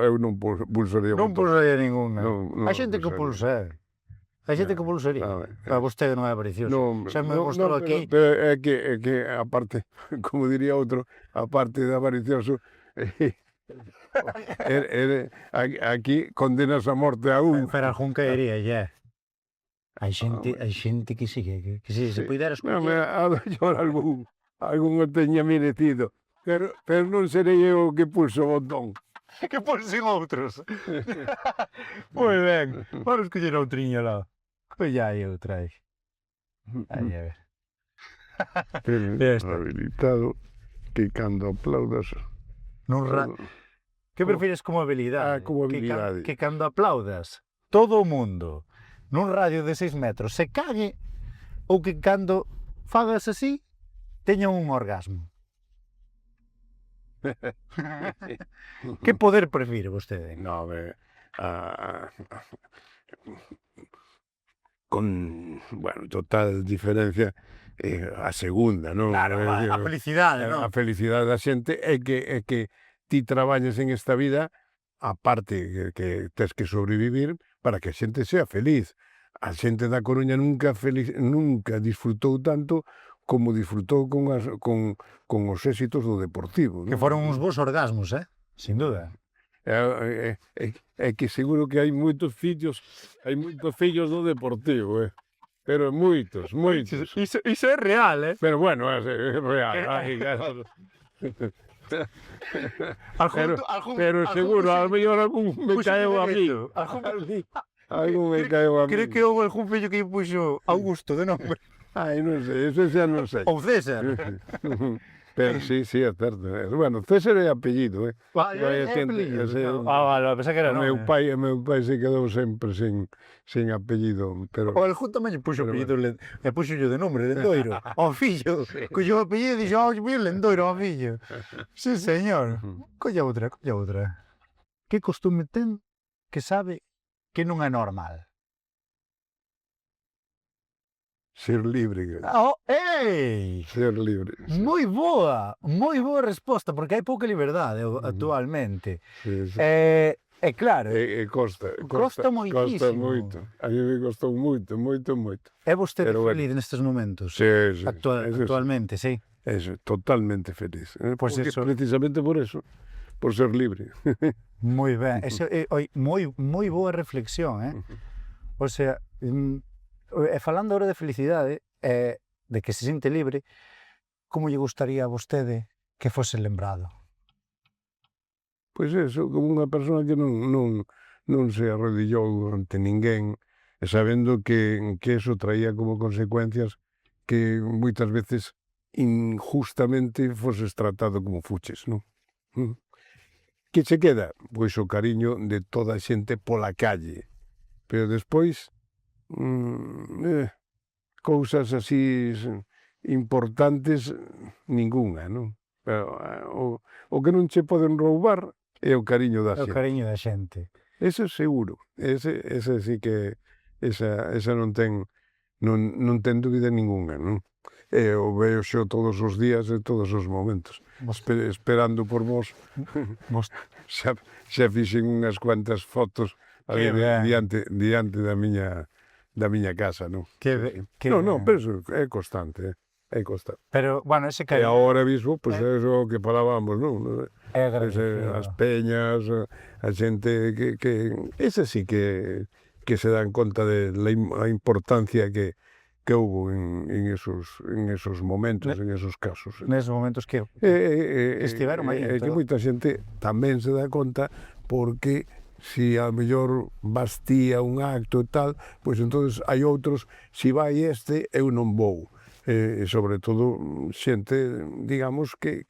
eu non pulsaría Non botón. pulsaría ninguna. Non Hai xente que pulsaría. pulsa, Hai xente que pulsaría. Pero vostede non é avaricioso. Xa me mostrou aquí. Pero é que aparte, como diría outro, aparte de avaricioso, aquí condenas a morte a un. Pero algún caería, ya. Hai xente que sí, que si se puidera Non, escoller. a mellor algún o teña merecido, pero non serei eu o que pulso o botón. Que pulsen outros. Moi ben. Vamos escoller outriño lá. Pois ya hai outra aí. Aí, a ver. Esta. Habilitado que cando aplaudas. Que prefires como habilidade? Como habilidade. Que cando aplaudas todo o mundo nun radio de 6 metros se cague ou que cando fagas así teña un orgasmo? Que poder prefire vostede? No, con, bueno, total diferencia a segunda, non? Claro, a felicidade, non? A felicidade da xente é que ti traballes en esta vida, aparte que tes que sobrevivir para que a xente sea feliz. A xente da Coruña nunca disfrutou tanto como disfrutou con os éxitos do Deportivo, non? Que foron uns bons orgasmos, sin duda. É que seguro que hai moitos fillos do Deportivo, pero moitos. Iso é real, Pero bueno, é real. Pero seguro, a lo mellor algún me caeu a mí. Algún me caeu a mí. Creo que houve algún fillo que lle puxo Augusto de nombre. Ai, non sei, eso xa non sei. Ou César. Pero sí, é certo. Bueno, César é apellido, Vale, Vai a é xente, apellido. ese- Vale, pensaba que era O nome. meu pai se quedou sempre sen apellido, pero O Aljú tamén lle puxo Pero apellido, e puxo de nombre, Lendoiro. Ao fillo. Colleu o apellido e dixo, mira, Lendoiro ao fillo. Sí, señor. Colla outra. Que costume ten que sabe que non é normal? ser libre, Ei! ser libre. Moi boa resposta, porque hai pouca liberdade actualmente. Sí, sí. É claro, Costa Costa moitísimo. moito. A mí me costou moito. é vostede Pero bueno. feliz nestes momentos? Sí, eso Actualmente, sí. Eso, totalmente feliz. Pois Porque eso. precisamente por eso, por ser libre. Moi ben, ese é moi boa reflexión, O sea, falando agora de felicidade, de que se sinte libre, como lle gustaría a vostede que fose lembrado? Pois eso, como unha persona que non se arrodillou ante ninguén, sabendo que eso traía como consecuencias que moitas veces injustamente foses tratado como fuches, non? Que che queda? Pois o cariño de toda a xente pola calle, pero despois cousas así importantes ningunha, non? Pero, o que non che poden roubar é o cariño da É o xente. cariño da xente. Ese seguro, ese sí que esa non ten dúbida ningunha, non? O veo xo todos os días e todos os momentos. Esperando por vos. Xa fixen unhas cuantas fotos ali diante da miña casa, non? Non, pero eso é constante, é constante. Pero, bueno, ese E cariño agora mismo, pois é o que falábamos, non? é agradecido. As peñas, a xente que ese sí que se dan conta de a importancia que houbo en esos momentos, en esos casos. Neses momentos que estiveron aí. Que moita xente tamén se dá conta porque si a mellor bastía un acto e tal, pois entonces hai outros, si vai este, eu non vou. E sobre todo xente, digamos, que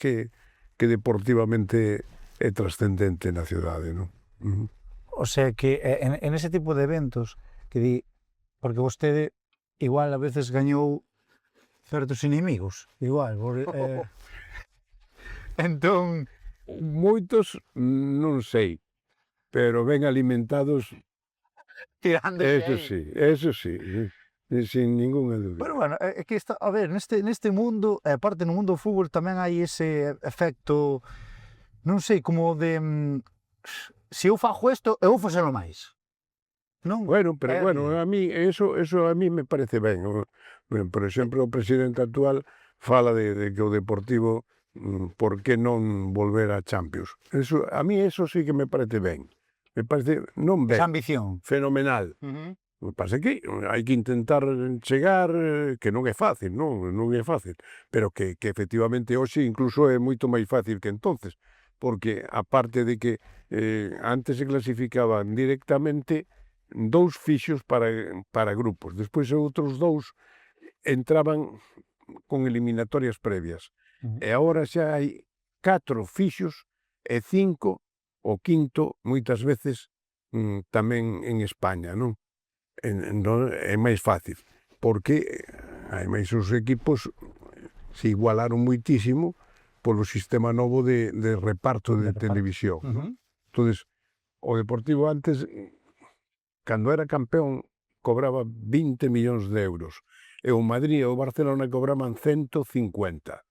deportivamente é trascendente na cidade, non? O sea que en ese tipo de eventos que di, porque vostede igual a veces gañou certos inimigos, igual, entón Moitos non sei, pero ben alimentados, tirando eso sí, sin ningunha dúbida. Pero bueno, é que está, a ver, neste mundo, e aparte no mundo do fútbol tamén hai ese efecto, non sei, como de se eu fago isto, eu vou facelo máis. Non? Bueno, pero a mí eso a mí me parece ben. Por exemplo, o presidente actual fala de que o Deportivo por que non volver a Champions. Eso a mí eso sí que me parece ben. Me parece non ben, Esa ambición. fenomenal. O que pasa é que hai que intentar chegar, que non é fácil, non é fácil, pero que efectivamente hoxe incluso é moito máis fácil que entonces, porque aparte de que antes se clasificaban directamente 2 fixos para grupos, despois outros 2 entraban con eliminatorias previas, e agora xa hai 4 fixos e 5, o quinto, moitas veces, tamén en España, non? Entón é máis fácil, porque hai máis os equipos se igualaron moitísimo polo sistema novo de reparto de televisión, non? Entonces, o Deportivo antes, cando era campeón, cobraba 20 millóns de euros, e o Madrid e o Barcelona cobraban 150.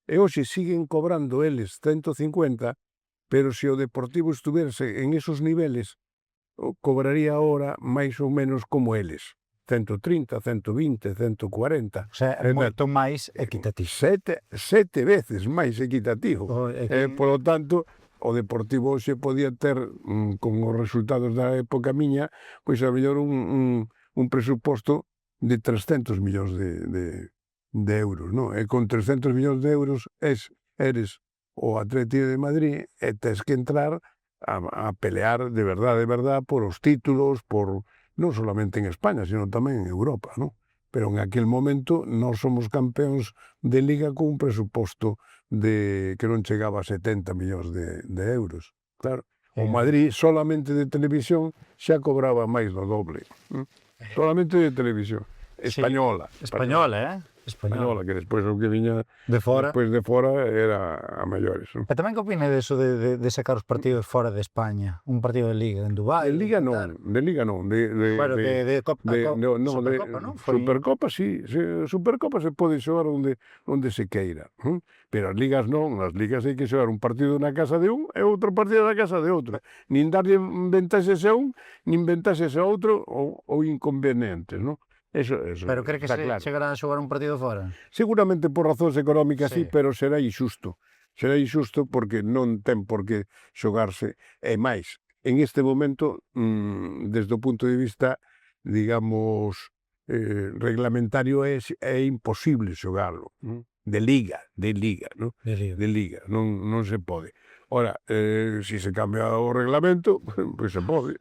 E hoxe siguen cobrando eles 150, pero se o Deportivo estuverse en esos niveles, cobraría ahora máis ou menos como eles. 130, 120, 140. O sea, é moito máis equitativo. 7 veces máis equitativo. Polo tanto, o Deportivo hoxe podía ter, con os resultados da época miña, pois a mellor un presuposto de 300 millóns de euros, non? E con 300 millóns de euros eres o Atlético de Madrid e tes que entrar a pelear de verdad por os títulos, non solamente en España, sino tamén en Europa, non? Pero en aquel momento nós somos campeóns de Liga con un presuposto que non chegaba a 70 millóns de euros. Claro, o Madrid solamente de televisión xa cobraba máis do doble. Solamente de televisión. Española. Española, Española, que despois o que viña de fora. despois de fora era a maiores. E tamén que opina de eso de sacar os partidos fora de España? Un partido de Liga en Dubai? De Liga non, Bueno, de Copa, Supercopa, non? Supercopa sí, Supercopa se pode xogar onde se queira, pero as ligas non, as ligas hai que xogar un partido na casa de un e outro partido na casa de outro, nin darlle ventaxes a un, nin ventaxes a outro ou inconvenientes, non? Eso, Pero cree que está se claro. chegará a xogar un partido fora? Seguramente por razóns económicas sí, Sí. pero será injusto. Será injusto porque non ten por que xogarse. E máis, en este momento, desde o punto de vista, digamos, reglamentario, é imposible xogalo. De liga, non? De liga, non se pode. Ora, se se cambia o reglamento, pois se pode.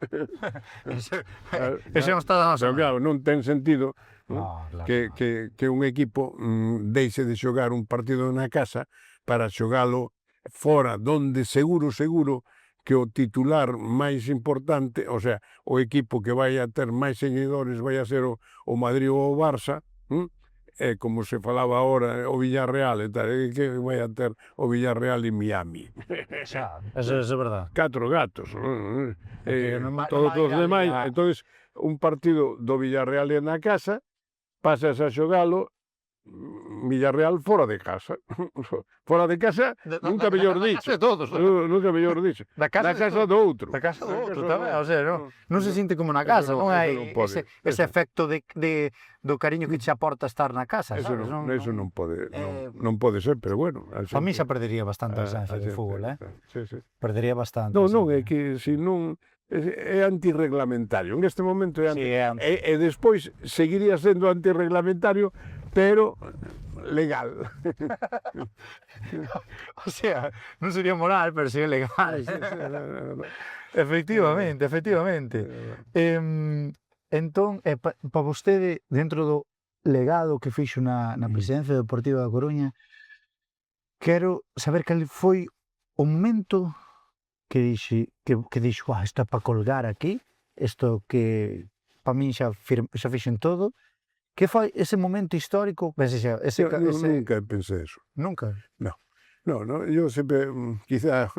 Ese non está da nosa Pero claro, non ten sentido No, claro. que un equipo deixe de xogar un partido na casa para xogalo fora, donde seguro que o titular máis importante, o sea, o equipo que vai a ter máis seguidores vai a ser o Madrid ou o Barça, como se falaba ahora, o Villarreal e tal, que vai a ter o Villarreal en Miami. Xa, eso é verdade. 4 gatos. Todos Todos os demais. Entonces, un partido do Villarreal na casa, pasas a xogalo Villarreal fora de casa. Fora de casa, nunca mellor dicho. Todos. Nunca mellor dicho. Da casa do outro. Da casa do outro tamén, o sea, non se sinte como na casa, non hai ese efecto do cariño que che aporta estar na casa, Eso sabes? eso non pode, non pode ser, pero bueno. A mí xa perdería bastante a esencia do fútbol, Sí, sí. Perdería bastante. Non, é que se non é antirreglamentario. En este momento é Sí, e despois seguiría sendo antirreglamentario, pero legal. O sea, non sería moral, pero sería legal. Efectivamente. Entón, para vostede, dentro do legado que fixo na presidencia deportiva da Coruña, quero saber cal foi o momento que dixo, isto é para colgar aquí, isto que para min xa fixen todo. Que foi ese momento histórico? Nunca pensé eso. Nunca? No, yo siempre, quizá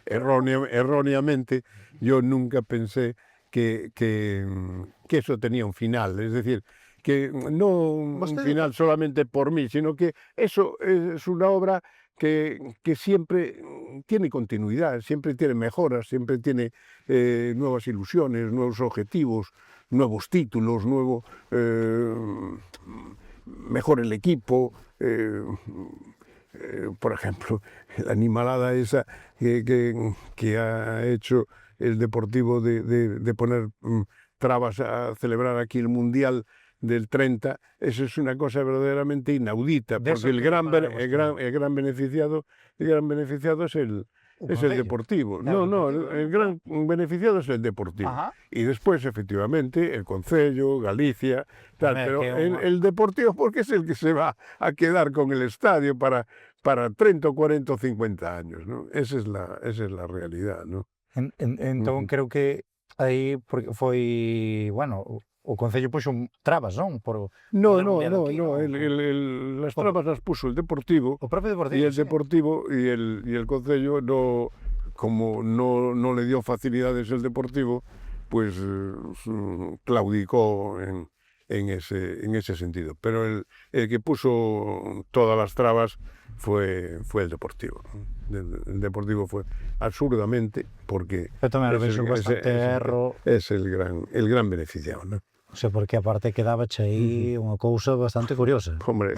erróneamente, yo nunca pensé que eso tenía un final. Es decir, que no un final solamente por mí, sino que eso es una obra que siempre tiene continuidad, siempre tiene mejoras, siempre tiene nuevas ilusiones, nuevos objetivos, nuevos títulos, mejor el equipo, por ejemplo, la animalada esa que ha hecho el Deportivo de poner trabas a celebrar aquí el Mundial del 30, eso es una cosa verdaderamente inaudita, porque el gran beneficiado es el Deportivo. El gran beneficiado es el Deportivo. Ajá. Y después, efectivamente, el Concello, Galicia, tal, pero el Deportivo, porque es el que se va a quedar con el estadio para 30, 40 o 50 años, ¿no? Esa es la realidad, ¿no? Entón, creo que aí foi, bueno, o Concello puxo trabas, non? No, las trabas las puso el Deportivo. O propio Deportivo. Y el Deportivo y el Concello, como no le dio facilidades el Deportivo, pues claudicó en ese sentido. Pero el que puso todas las trabas fue el Deportivo. El Deportivo fue absurdamente, porque es el gran beneficiado, ¿no? O sea, porque aparte quedabache aí unha cousa bastante curiosa. Hombre,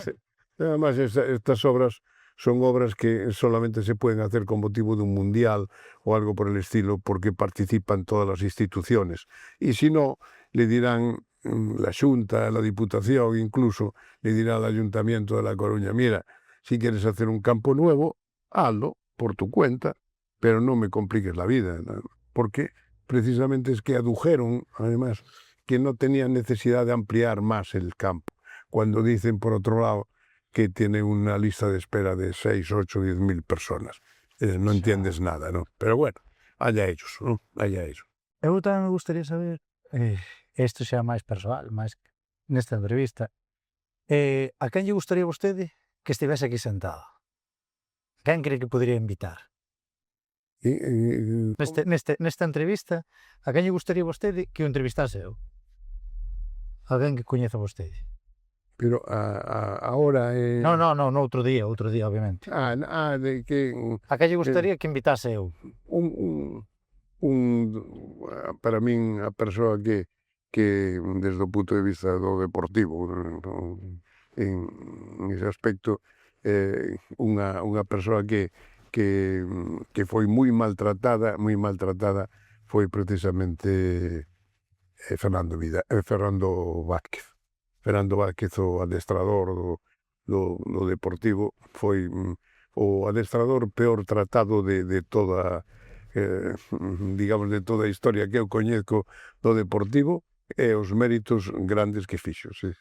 además estas obras son obras que solamente se pueden hacer con motivo de un mundial o algo por el estilo, porque participan todas las instituciones. Y si no, le dirán la Xunta, la Diputación, incluso le dirá al Ayuntamiento de La Coruña, mira, si quieres hacer un campo nuevo, hazlo, por tu cuenta, pero no me compliques la vida, ¿no? Porque precisamente es que adujeron, además, que no tenían necesidad de ampliar más el campo, cuando dicen, por otro lado, que tiene una lista de espera de 6, 8, 10 mil personas. No entiendes nada, ¿no? Pero bueno, allá ellos, ¿no? Allá ellos. Eu tamén me gustaría saber, isto xa máis persoal, máis nesta entrevista, a quen lle gustaría a vostede que estivese aquí sentado? Quen cree que podría invitar? Nesta entrevista, a quen lle gustaría a vostede que o entrevistase eu? Alguén que coñeza vostede? Pero ahora... No, outro día, obviamente. De que... A quen lle gustaría que invitase eu? Para min, a persoa que desde o punto de vista do deportivo, en ese aspecto, unha persoa que foi moi maltratada foi precisamente Fernando Vázquez. Fernando Vázquez, o adestrador do Deportivo, foi o adestrador peor tratado de toda, digamos, de toda a historia que eu coñezco do Deportivo, e os méritos grandes que fixo, sí.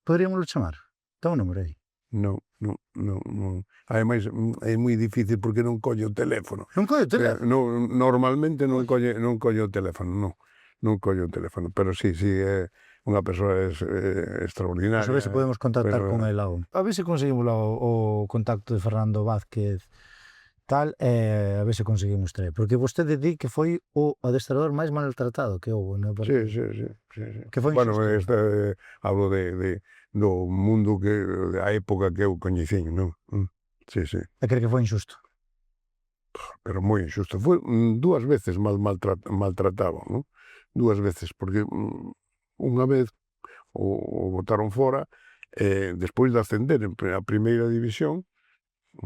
Poderíamoslo chamar? Ten un número aí? Non. Ademais, é moi difícil porque non colle o teléfono. Non colle o teléfono? Normalmente non colle o teléfono, non colle o teléfono, pero sí, é unha persoa extraordinaria. A ver se podemos contactar con el algo. A ver se conseguimos o contacto de Fernando Vázquez tal, a ver se conseguimos traer. Porque vostede di que foi o adestrador máis maltratado que houve, non? Sí. Que foi injusto. Bueno, hablo do mundo a época que eu coñecín, non? Sí. E cree que foi injusto? Pero moi injusto. Foi 2 veces maltratado, non? 2 veces, porque unha vez o botaron fora, despois de ascender a primeira división,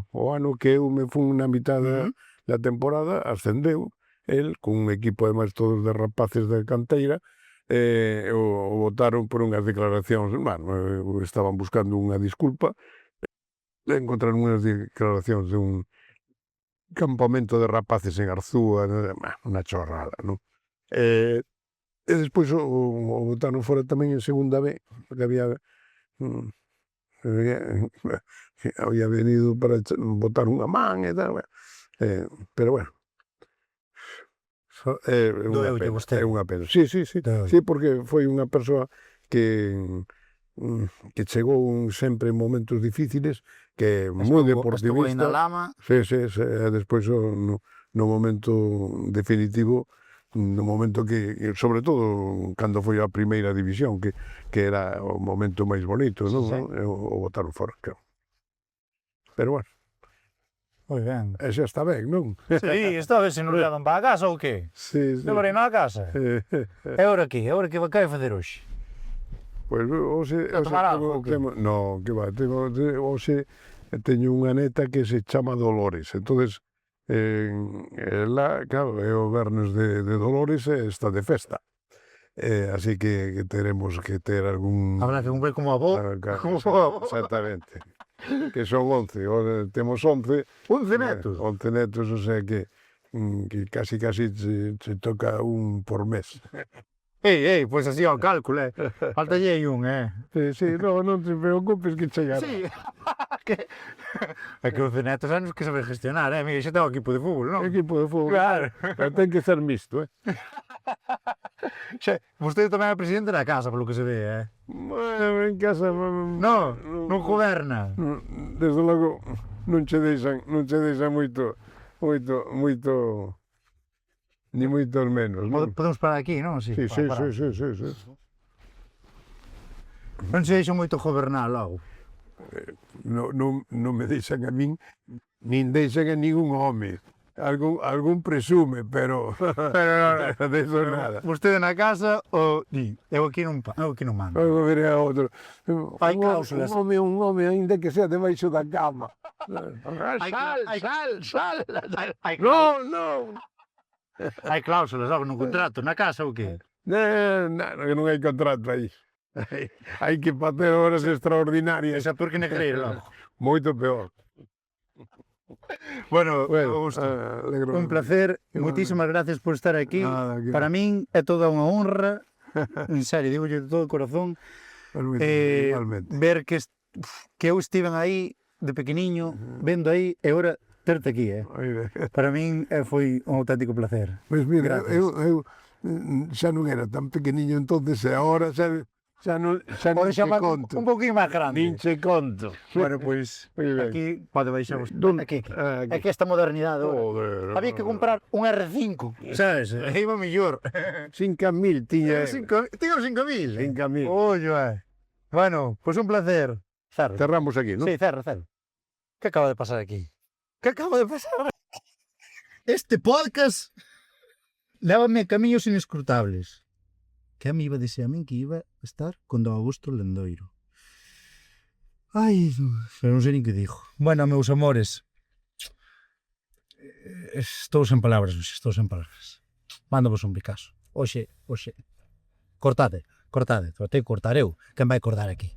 o ano que eu me fun na mitad da temporada, ascendeu el, con un equipo ademais todos de rapaces de canteira, o botaron por unhas declaracións, estaban buscando unha disculpa, encontraron unhas declaracións de un campamento de rapaces en Arzúa, unha chorrada, non? E despois o botaron fora tamén en segunda B, porque había venido para botar unha man e tal, pero bueno, é unha pena. Sí, porque foi unha persoa que chegou sempre en momentos difíciles, que é moi deportivista. Estuvo aí na lama. Sí, despois no momento definitivo, no momento que, sobre todo, cando foi a primeira división, que era o momento máis bonito, non? Sí. O botaron fora, claro. Pero bueno. Moi ben. E xa está ben, non? Sí, está a ver se nos levan para a casa ou que? Sí. Levarei na casa? E agora que? Agora que vai facer hoxe? Pois hoxe... tomar algo? Non, que va, hoxe teño unha neta que se chama Dolores, entonces ela, claro, é o vernes de Dolores e está de festa. Así que teremos que ter algún... Habrá que cumprir como avó. Exactamente. Que son 11, temos 11. 11 netos? 11 netos, o sea que casi se toca un por mes. Ei, pois así ao cálculo, faltalle aí un, Sí, non te preocupes que chegará. Sí, é que 11 netos anos que saber gestionar, mira, xa tengo equipo de fútbol, non? Equipo de fútbol. Claro. Pero ten que ser mixto, Xe, vostede tamén é presidente da casa, polo que se ve, Bueno, en casa... Non goberna. Desde logo, non che deixan moito, ni moitos menos, non? Podemos parar aquí, non? Sí. Non se deixa moito gobernar logo. Non me deixan a min, nin deixan a ningún home. Algún presume, pero non de eso nada. Vostede na casa o di, eu aquí non mando. Eu veré a outro. Hai cláusulas. Un home, ainda que sea debaixo da cama. Sal. Non. Hai cláusulas logo no contrato, na casa ou que? Non hai contrato aí. Hai que facer horas extraordinarias. Esa por que negreira logo? Moito peor. Bueno, Bueno, Augusto, alegro. un placer. Igualmente. Moitísimas gracias por estar aquí. Nada, que- Para min é toda unha honra. En serio, digo de todo o corazón. Igualmente. Ver que eu estiven aí de pequeniño, vendo aí, e agora terte aquí, Para min foi un auténtico placer. Pois mira, Gracias. eu xa non era tan pequeniño entonces e agora xa non Pode che chamar conto. un pouquinho máis grande. Nin che conto. Bueno, pois, Moi ben. aquí pode baixar Donde- aquí. aquí. Aquí esta modernidade. Joder. Había que comprar un R5, sabes? E iba mellor. 5.000 tiña. Tiño 5.000. 5.000. Ollo, Bueno, pois un placer. Cerro. Cerramos aquí, non? Sí, cerro. Que acaba de pasar aquí? Que acaba de pasar? Este podcast lévame a camiños inescrutables. Que a mí iba a dizer a min que iba a estar con Don Augusto Lendoiro. Ai, pero non sei nin que dijo. Bueno, meus amores, estou sen palabras, estou sen palabras. Mándovos un bicazo. Oxe. Cortade. Vou ter que cortar eu. Quen vai cortar aquí?